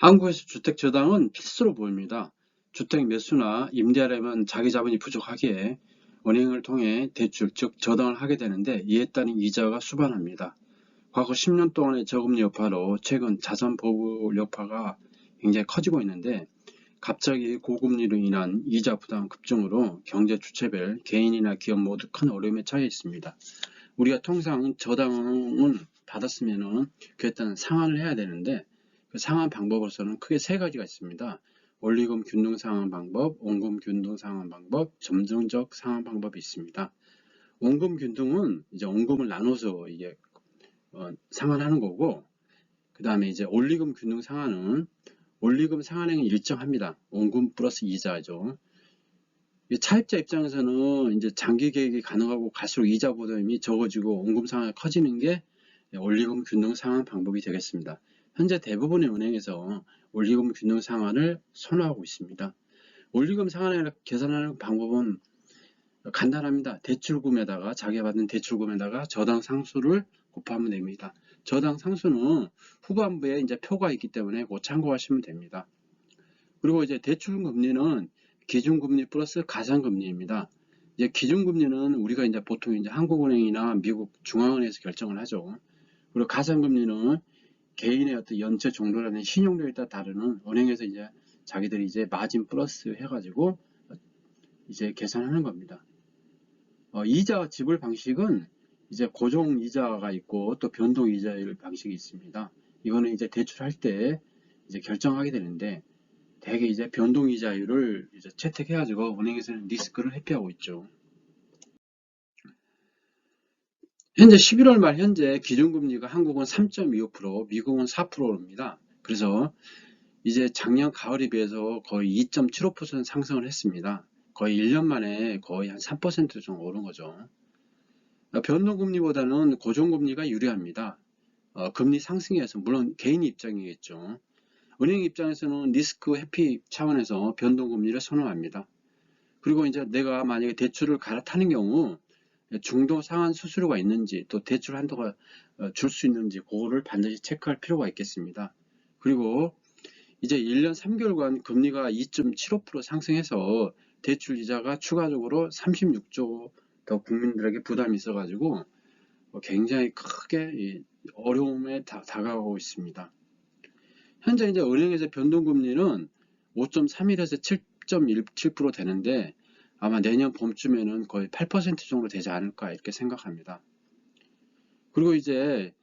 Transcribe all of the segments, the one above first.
한국에서 주택 저당은 필수로 보입니다. 주택 매수나 임대하려면 자기 자본이 부족하기에 은행을 통해 대출, 즉 저당을 하게 되는데 이에 따른 이자가 수반합니다. 과거 10년 동안의 저금리 여파로 최근 자산 보유 여파가 굉장히 커지고 있는데 갑자기 고금리로 인한 이자 부담 급증으로 경제 주체별 개인이나 기업 모두 큰 어려움에 처해 있습니다. 우리가 통상 저당은 받았으면은 그에 따른 상환을 해야 되는데 그 상환 방법으로서는 크게 세 가지가 있습니다. 원리금 균등 상환 방법, 원금 균등 상환 방법, 점증적 상환 방법이 있습니다. 원금 균등은 이제 원금을 나눠서 이게 상환하는 거고, 그 다음에 이제 원리금 균등 상환은 원리금 상환액은 일정합니다. 원금 플러스 이자죠. 차입자 입장에서는 이제 장기 계획이 가능하고 갈수록 이자 부담이 적어지고 원금 상환이 커지는 게 원리금 균등 상환 방법이 되겠습니다. 현재 대부분의 은행에서 원리금 균등 상환을 선호하고 있습니다. 원리금 상환을 계산하는 방법은 간단합니다. 대출금에다가 자기가 받는 대출금에다가 저당 상수를 곱하면 됩니다. 저당 상수는 후반부에 이제 표가 있기 때문에 그거 참고하시면 됩니다. 그리고 이제 대출 금리는 기준금리 플러스 가산금리입니다. 이제 기준금리는 우리가 이제 보통 이제 한국은행이나 미국 중앙은행에서 결정을 하죠. 그리고 가산금리는 개인의 어떤 연체 정도라는 신용도에 따라 다르는 은행에서 이제 자기들이 이제 마진 플러스 해가지고 이제 계산하는 겁니다. 이자 지불 방식은 이제 고정 이자가 있고 또 변동 이자율 방식이 있습니다. 이거는 이제 대출할 때 이제 결정하게 되는데 대개 이제 변동 이자율을 이제 채택해가지고 은행에서는 리스크를 회피하고 있죠. 현재 11월 말 현재 기준금리가 한국은 3.25%, 미국은 4%입니다. 그래서 이제 작년 가을에 비해서 거의 2.75% 상승을 했습니다. 거의 1년 만에 거의 한 3% 정도 오른 거죠. 변동금리보다는 고정금리가 유리합니다. 금리 상승에서 물론 개인 입장이겠죠. 은행 입장에서는 리스크 회피 차원에서 변동금리를 선호합니다. 그리고 이제 내가 만약에 대출을 갈아타는 경우 중도 상환 수수료가 있는지 또 대출 한도가 줄 수 있는지 그거를 반드시 체크할 필요가 있겠습니다. 그리고 이제 1년 3개월간 금리가 2.75% 상승해서 대출 이자가 추가적으로 36조 더 국민들에게 부담이 있어가지고 굉장히 크게 어려움에 다가가고 있습니다. 현재 이제 은행에서 변동금리는 5.31에서 7.17% 되는데 아마 내년 봄쯤에는 거의 8% 정도 되지 않을까 이렇게 생각합니다. 그리고 이제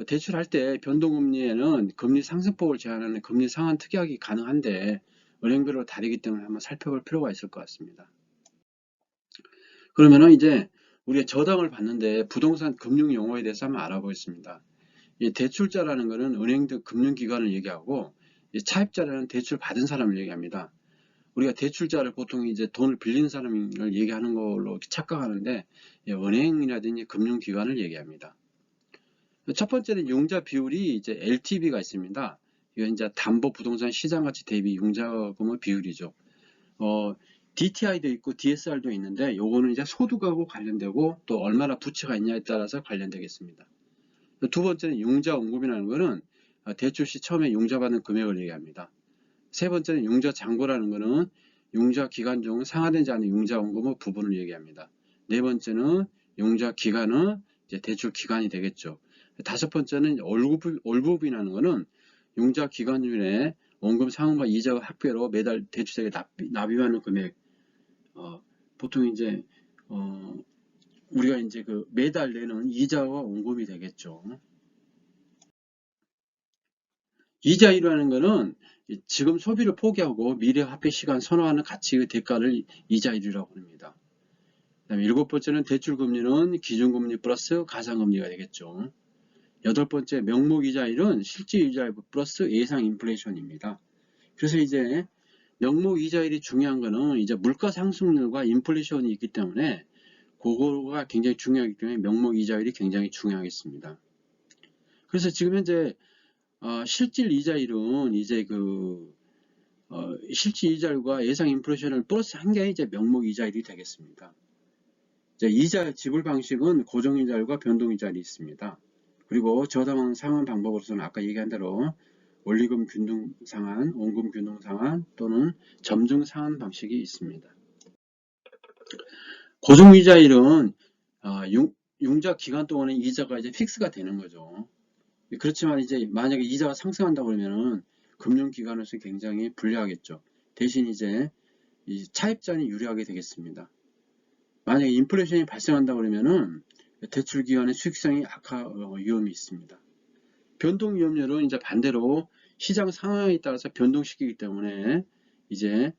대출할 때 변동금리에는 금리 상승폭을 제한하는 금리 상한 특약이 가능한데 은행별로 다르기 때문에 한번 살펴볼 필요가 있을 것 같습니다. 그러면은 이제 우리가 저당을 받는데 부동산 금융 용어에 대해서 한번 알아보겠습니다. 이 대출자라는 것은 은행 등 금융기관을 얘기하고 차입자라는 대출 받은 사람을 얘기합니다. 우리가 대출자를 보통 이제 돈을 빌리는 사람을 얘기하는 걸로 착각하는데 은행이라든지 금융기관을 얘기합니다. 첫 번째는 융자 비율이 이제 LTV가 있습니다. 이건 이제 담보부동산 시장가치 대비 융자금의 비율이죠. DTI도 있고 DSR도 있는데 요거는 이제 소득하고 관련되고 또 얼마나 부채가 있냐에 따라서 관련되겠습니다. 두 번째는 융자 원금이라는 것은 대출 시 처음에 융자받는 금액을 얘기합니다. 세 번째는 융자 잔고라는 것은 융자 기간 중 상환되지 않은 융자 원금의 부분을 얘기합니다. 네 번째는 융자 기간은 이제 대출 기간이 되겠죠. 다섯 번째는 월급이라는 것은 융자 기간 중에 원금 상환과 이자와 합계로 매달 대출자에게 납입하는 금액. 보통 이제 우리가 이제 그 매달 내는 이자와 원금이 되겠죠. 이자율이라는 것은 지금 소비를 포기하고 미래 화폐 시간 선호하는 가치의 대가를 이자율이라고 합니다. 그다음에 일곱 번째는 대출금리는 기준금리 플러스 가상금리가 되겠죠. 여덟 번째 명목이자율은 실질이자율 플러스 예상 인플레이션입니다. 그래서 이제 명목이자율이 중요한 거는 이제 물가 상승률과 인플레이션이 있기 때문에 그거가 굉장히 중요하기 때문에 명목이자율이 굉장히 중요하겠습니다. 그래서 지금 현재 실질 이자율은 이제 실질 이자율과 예상 인플레이션을 플러스 한 게 이제 명목 이자율이 되겠습니다. 이제 이자 지불 방식은 고정 이자율과 변동 이자율이 있습니다. 그리고 저당 상환 방법으로서는 아까 얘기한 대로 원리금 균등 상환, 원금 균등 상환 또는 점증 상환 방식이 있습니다. 고정이자율은 융자 기간 동안의 이자가 이제 픽스가 되는 거죠. 그렇지만 이제 만약에 이자가 상승한다 그러면은 금융기관으로서 굉장히 불리하겠죠. 대신 이제 이 차입자는 유리하게 되겠습니다. 만약에 인플레이션이 발생한다 그러면은 대출기관의 수익성이 악화 위험이 있습니다. 변동 위험률은 이제 반대로 시장 상황에 따라서 변동시키기 때문에 이제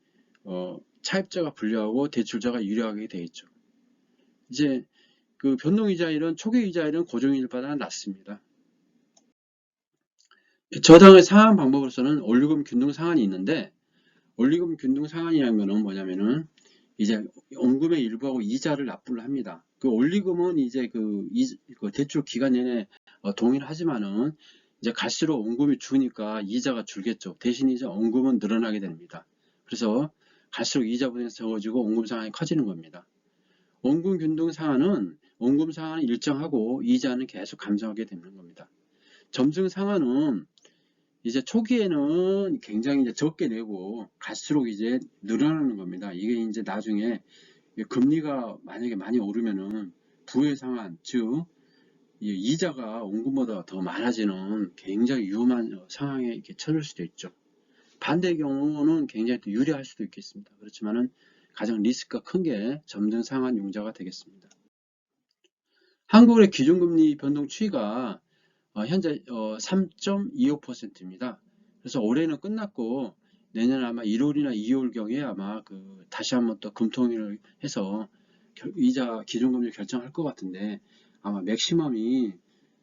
차입자가 불리하고 대출자가 유리하게 되겠죠. 이제 그 변동이자율은 초기이자율은 고정이율보다 낮습니다. 저당의 상환 방법으로서는 원리금 균등 상환이 있는데, 원리금 균등 상환이라는 거는 뭐냐면은 이제 원금의 일부하고 이자를 납부를 합니다. 그 원리금은 이제 그 대출 기간 내내 동일하지만은 이제 갈수록 원금이 주니까 이자가 줄겠죠. 대신 이제 원금은 늘어나게 됩니다. 그래서 갈수록 이자 부담이 적어지고 원금 상환이 커지는 겁니다. 원금 균등 상환은 원금 상환은 일정하고 이자는 계속 감소하게 되는 겁니다. 점증 상환은 이제 초기에는 굉장히 이제 적게 내고 갈수록 이제 늘어나는 겁니다. 이게 이제 나중에 금리가 만약에 많이 오르면은 부의 상환, 즉 이자가 원금보다 더 많아지는 굉장히 위험한 상황에 이렇게 처질 수도 있죠. 반대의 경우는 굉장히 또 유리할 수도 있겠습니다. 그렇지만은 가장 리스크가 큰 게 점등 상환 융자가 되겠습니다. 한국의 기준금리 변동 추이가 현재 3.25%입니다. 그래서 올해는 끝났고 내년 아마 1월이나 2월경에 아마 다시 한번 또 금통위를 해서 이자 기준금리 결정할 것 같은데 아마 맥시멈이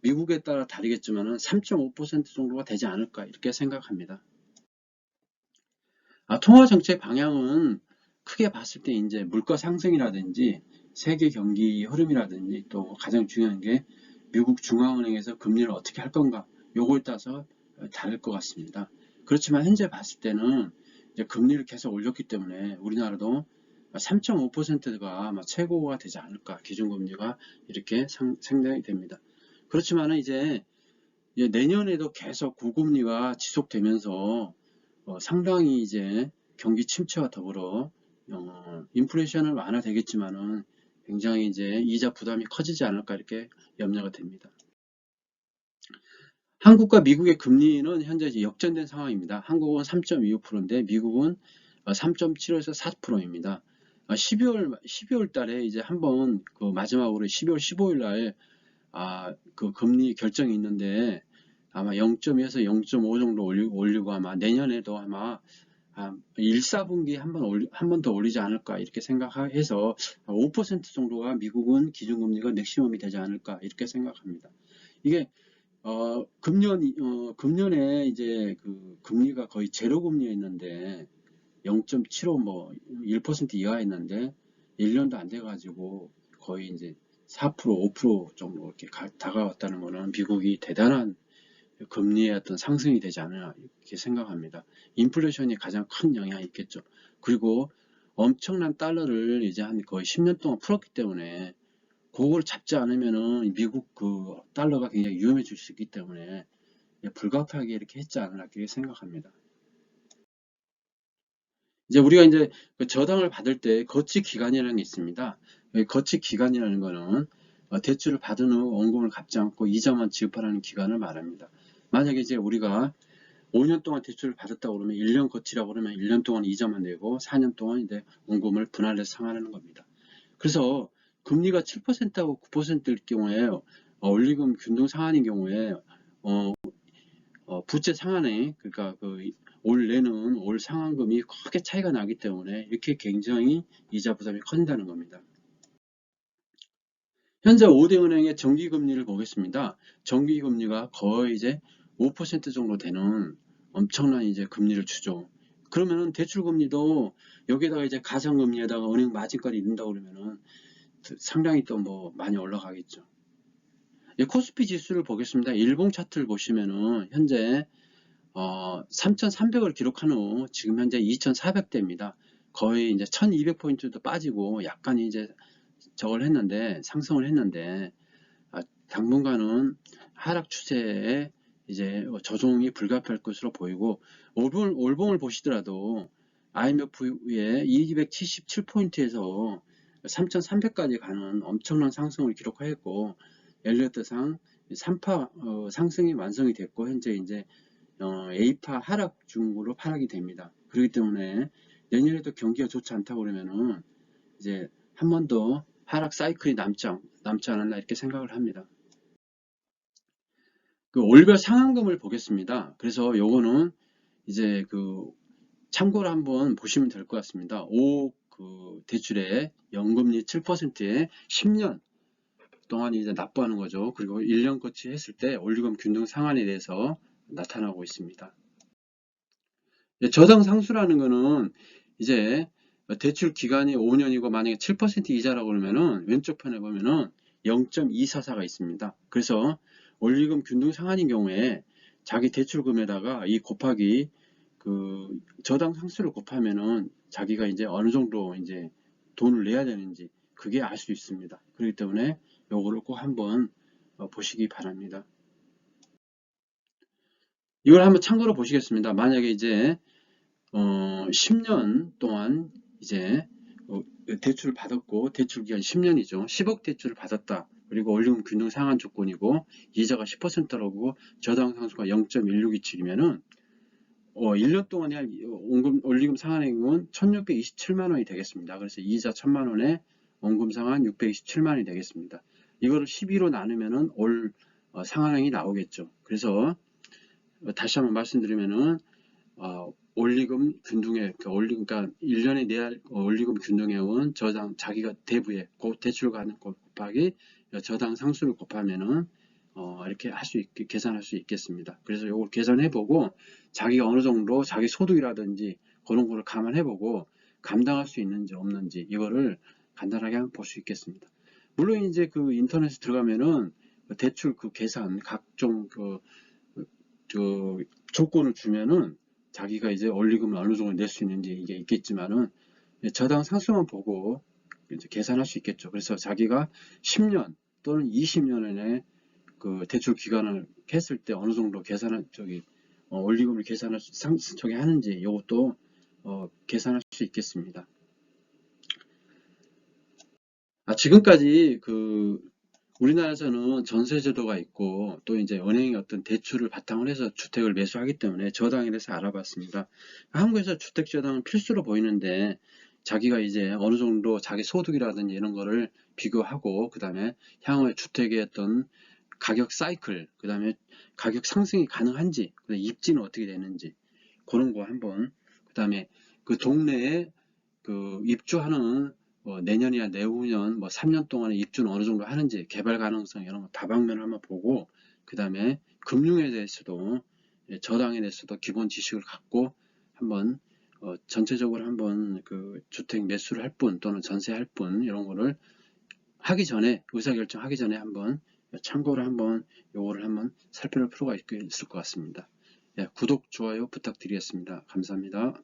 미국에 따라 다르겠지만은 3.5% 정도가 되지 않을까 이렇게 생각합니다. 통화정책 방향은 크게 봤을 때 이제 물가 상승이라든지 세계 경기 흐름이라든지 또 가장 중요한 게 미국 중앙은행에서 금리를 어떻게 할 건가 요거에 따라서 다를 것 같습니다. 그렇지만 현재 봤을 때는 이제 금리를 계속 올렸기 때문에 우리나라도 3.5%가 아마 최고가 되지 않을까 기준금리가 이렇게 생각이 됩니다. 그렇지만 이제 내년에도 계속 고금리가 지속되면서 상당히 이제 경기 침체와 더불어 인플레이션은 완화되겠지만은 굉장히 이제 이자 부담이 커지지 않을까 이렇게 염려가 됩니다. 한국과 미국의 금리는 현재 이제 역전된 상황입니다. 한국은 3.25%인데 미국은 3.75에서 4%입니다. 12월 달에 이제 한번 마지막으로 12월 15일 날 그 금리 결정이 있는데 아마 0.2에서 0.5 정도 올리고 아마 내년에도 아마 1, 4분기 한 번 더 올리지 않을까 이렇게 생각해서 5% 정도가 미국은 기준금리가 맥시멈이 되지 않을까 이렇게 생각합니다. 이게 금년에 이제 금리가 거의 제로 금리였는데 0.75 뭐 1% 이하였는데 1년도 안 돼가지고 거의 이제 4%, 5% 정도 이렇게 다가왔다는 것은 미국이 대단한 금리의 어떤 상승이 되지 않으나 이렇게 생각합니다. 인플레이션이 가장 큰 영향이 있겠죠. 그리고 엄청난 달러를 이제 한 거의 10년 동안 풀었기 때문에 그걸 잡지 않으면은 미국 달러가 굉장히 위험해질 수 있기 때문에 불가피하게 이렇게 했지 않으나 그렇게 생각합니다. 이제 우리가 이제 저당을 받을 때 거치 기간이라는 게 있습니다. 거치 기간이라는 거는 대출을 받은 후 원금을 갚지 않고 이자만 지급하라는 기간을 말합니다. 만약에 이제 우리가 5년 동안 대출을 받았다고 그러면 1년 거치라고 그러면 1년 동안 이자만 내고 4년 동안 이제 원금을 분할해서 상환하는 겁니다. 그래서 금리가 7%하고 9%일 경우에 원리금 균등 상환인 경우에 부채 상환에 그러니까 올 내는 올 상환금이 크게 차이가 나기 때문에 이렇게 굉장히 이자 부담이 커진다는 겁니다. 현재 5대 은행의 정기금리를 보겠습니다. 정기금리가 거의 이제 5% 정도 되는 엄청난 이제 금리를 주죠. 그러면은 대출금리도 여기다가 이제 가상금리에다가 은행 마진까지 넣는다고 그러면은 상당히 또 뭐 많이 올라가겠죠. 코스피 지수를 보겠습니다. 일봉 차트를 보시면은 현재 3,300을 기록한 후 지금 현재 2,400대입니다. 거의 이제 1,200포인트도 빠지고 약간 이제 상승을 했는데 당분간은 하락 추세에 이제 조정이 불가피할 것으로 보이고, 올봉을 보시더라도 IMF의 277포인트에서 3,300까지 가는 엄청난 상승을 기록하였고, 엘리어트상 3파 상승이 완성이 됐고, 현재 이제 A파 하락 중으로 하락이 됩니다. 그렇기 때문에 내년에도 경기가 좋지 않다고 그러면은 이제 한 번 더 하락 사이클이 남지 않았나 이렇게 생각을 합니다. 그 월별 상한금을 보겠습니다. 그래서 요거는 이제 그 참고로 한번 보시면 될 것 같습니다. 5억 그 대출에 연금리 7%에 10년 동안 이제 납부하는 거죠. 그리고 1년거치 했을 때 원리금 균등 상한에 대해서 나타나고 있습니다. 저당 상수라는 거는 이제 대출 기간이 5년이고 만약에 7% 이자라고 그러면은 왼쪽 편에 보면은 0.244가 있습니다. 그래서 원리금 균등 상한인 경우에 자기 대출금에다가 이 곱하기 그 저당 상수를 곱하면은 자기가 이제 어느 정도 이제 돈을 내야 되는지 그게 알 수 있습니다. 그렇기 때문에 요거를 꼭 한번 보시기 바랍니다. 이걸 한번 참고로 보시겠습니다. 만약에 이제 10년 동안 이제 대출을 받았고 대출 기간 10년이죠. 10억 대출을 받았다. 그리고 원리금 균등 상한 조건이고 이자가 10%라고 저당 상수가 0.1627이면은 1년 동안에 원리금 상환액은 1627만 원이 되겠습니다. 그래서 이자 1000만 원에 원금 상환 627만 원이 되겠습니다. 이거를 12로 나누면은 올 상환액이 나오겠죠. 그래서 다시 한번 말씀드리면은 원리금 균등액, 그러니까 1년에 내야 할 원리금 균등액은 저당 자기가 대부에 대출 가는 곱하기 저당 상수를 곱하면은 이렇게 계산할 수 있겠습니다. 그래서 이걸 계산해보고 자기가 어느 정도 자기 소득이라든지 그런 거를 감안해보고 감당할 수 있는지 없는지 이거를 간단하게 한번 볼 수 있겠습니다. 물론 이제 그 인터넷에 들어가면은 대출 그 계산 각종 조건을 주면은 자기가 이제 원리금을 어느 정도 낼 수 있는지 이게 있겠지만은 저당 상수만 보고 이제 계산할 수 있겠죠. 그래서 자기가 10년 또는 20년에 그 대출 기간을 했을 때 어느 정도 원리금을 계산할 하는지 이것도 계산할 수 있겠습니다. 지금까지 우리나라에서는 전세 제도가 있고 또 이제 은행이 어떤 대출을 바탕으로 해서 주택을 매수하기 때문에 저당에 대해서 알아봤습니다. 한국에서 주택 저당은 필수로 보이는데 자기가 이제 어느 정도 자기 소득이라든지 이런 거를 비교하고 그 다음에 향후에 주택의 어떤 가격 사이클, 그 다음에 가격 상승이 가능한지, 입지는 어떻게 되는지 그런 거 한번, 그 다음에 그 동네에 그 입주하는 내년이나 내후년 3년 동안에 입주는 어느 정도 하는지 개발 가능성 이런 거 다방면을 한번 보고 그 다음에 금융에 대해서도 저당에 대해서도 기본 지식을 갖고 한번 전체적으로 한번 그 주택 매수를 할 분 또는 전세할 분 이런 거를 하기 전에 의사결정하기 전에 한번 참고로 한번 요거를 한번 살펴볼 필요가 있을 것 같습니다. 구독, 좋아요 부탁드리겠습니다. 감사합니다.